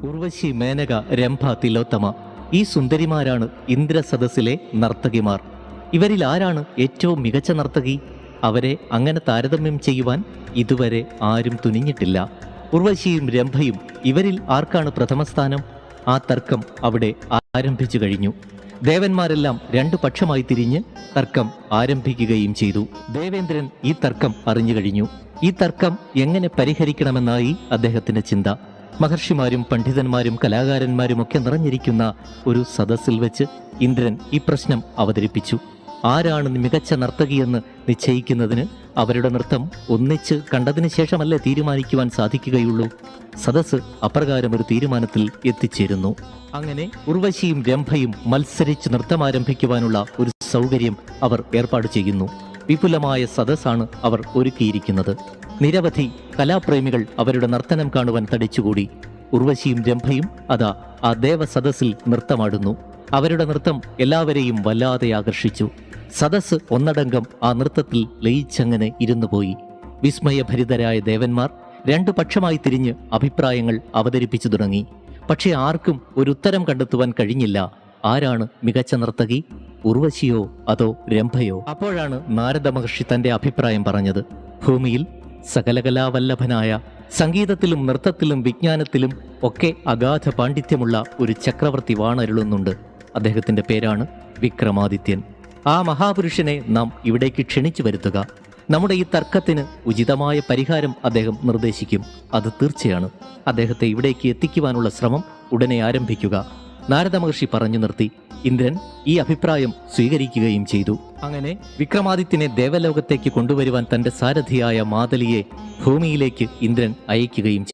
ഉർവശി, മേനക, രംഭ, തിലോത്തമ ഈ സുന്ദരിമാരാണ് ഇന്ദ്രസദസ്സിലെ നർത്തകിമാർ. ഇവരിൽ ആരാണ് ഏറ്റവും മികച്ച നർത്തകി? അവരെ അങ്ങനെ താരതമ്യം ചെയ്യുവാൻ ഇതുവരെ ആരും തുനിഞ്ഞിട്ടില്ല. ഉർവശിയും രംഭയും ഇവരിൽ ആർക്കാണ് പ്രഥമസ്ഥാനം? ആ തർക്കം അവിടെ ആരംഭിച്ചു കഴിഞ്ഞു. ദേവന്മാരെല്ലാം രണ്ടു പക്ഷമായി തിരിഞ്ഞ് തർക്കം ആരംഭിക്കുകയും ചെയ്തു. ദേവേന്ദ്രൻ ഈ തർക്കം അറിഞ്ഞു കഴിഞ്ഞു. ഈ തർക്കം എങ്ങനെ പരിഹരിക്കണമെന്നായി അദ്ദേഹത്തിന്റെ ചിന്ത. മഹർഷിമാരും പണ്ഡിതന്മാരും കലാകാരന്മാരും ഒക്കെ നിറഞ്ഞിരിക്കുന്ന ഒരു സദസ്സിൽ വെച്ച് ഇന്ദ്രൻ ഈ പ്രശ്നം അവതരിപ്പിച്ചു. ആരാണ് മികച്ച നർത്തകിയെന്ന് നിശ്ചയിക്കുന്നതിന് അവരുടെ നൃത്തം ഒന്നിച്ച് കണ്ടതിന് ശേഷമല്ലേ തീരുമാനിക്കുവാൻ സാധിക്കുകയുള്ളൂ. സദസ്സ് അപ്രകാരം ഒരു തീരുമാനത്തിൽ എത്തിച്ചേരുന്നു. അങ്ങനെ ഉർവശിയും രംഭയും മത്സരിച്ച് നൃത്തം ആരംഭിക്കുവാനുള്ള ഒരു സൗകര്യം അവർ ഏർപ്പാട് ചെയ്യുന്നു. വിപുലമായ സദസ്സാണ് അവർ ഒരുക്കിയിരിക്കുന്നത്. നിരവധി കലാപ്രേമികൾ അവരുടെ നർത്തനം കാണുവാൻ തടിച്ചുകൂടി. ഉർവശിയും രംഭയും അതാ ആ ദേവസദസ്സിൽ നൃത്തമാടുന്നു. അവരുടെ നൃത്തം എല്ലാവരെയും വല്ലാതെ ആകർഷിച്ചു. സദസ്സ് ഒന്നടങ്കം ആ നൃത്തത്തിൽ ലയിച്ചങ്ങനെ ഇരുന്നുപോയി. വിസ്മയഭരിതരായ ദേവന്മാർ രണ്ടു പക്ഷമായി തിരിഞ്ഞ് അഭിപ്രായങ്ങൾ അവതരിപ്പിച്ചു തുടങ്ങി. പക്ഷെ ആർക്കും ഒരു ഉത്തരം കണ്ടെത്തുവാൻ കഴിഞ്ഞില്ല. ആരാണ് മികച്ച നർത്തകി, ഉർവശിയോ അതോ രംഭയോ? അപ്പോഴാണ് നാരദ മഹർഷി തന്റെ അഭിപ്രായം പറഞ്ഞത്. ഭൂമിയിൽ സകലകലാവല്ലഭനായ, സംഗീതത്തിലും നൃത്തത്തിലും വിജ്ഞാനത്തിലും ഒക്കെ അഗാധ പാണ്ഡിത്യമുള്ള ഒരു ചക്രവർത്തി വാണരുളുന്നുണ്ട്. അദ്ദേഹത്തിന്റെ പേരാണ് വിക്രമാദിത്യൻ. ആ മഹാപുരുഷനെ നാം ഇവിടേക്ക് ക്ഷണിച്ചു വരുത്തുക. നമ്മുടെ ഈ തർക്കത്തിന് ഉചിതമായ പരിഹാരം അദ്ദേഹം നിർദ്ദേശിക്കും. അത് തീർച്ചയാണ്. അദ്ദേഹത്തെ ഇവിടേക്ക് എത്തിക്കുവാനുള്ള ശ്രമം ഉടനെ ആരംഭിക്കുക. നാരദ മഹർഷി പറഞ്ഞു നിർത്തി. ഇന്ദ്രൻ ഈ അഭിപ്രായം സ്വീകരിക്കുകയും ചെയ്തു. അങ്ങനെ വിക്രമാദിത്യനെ ദേവലോകത്തേക്ക് കൊണ്ടുവരുവാൻ തന്റെ സാരഥിയായ മാതലിയെ ഭൂമിയിലേക്ക് ഇന്ദ്രൻ അയക്കുകയും ചെയ്തു.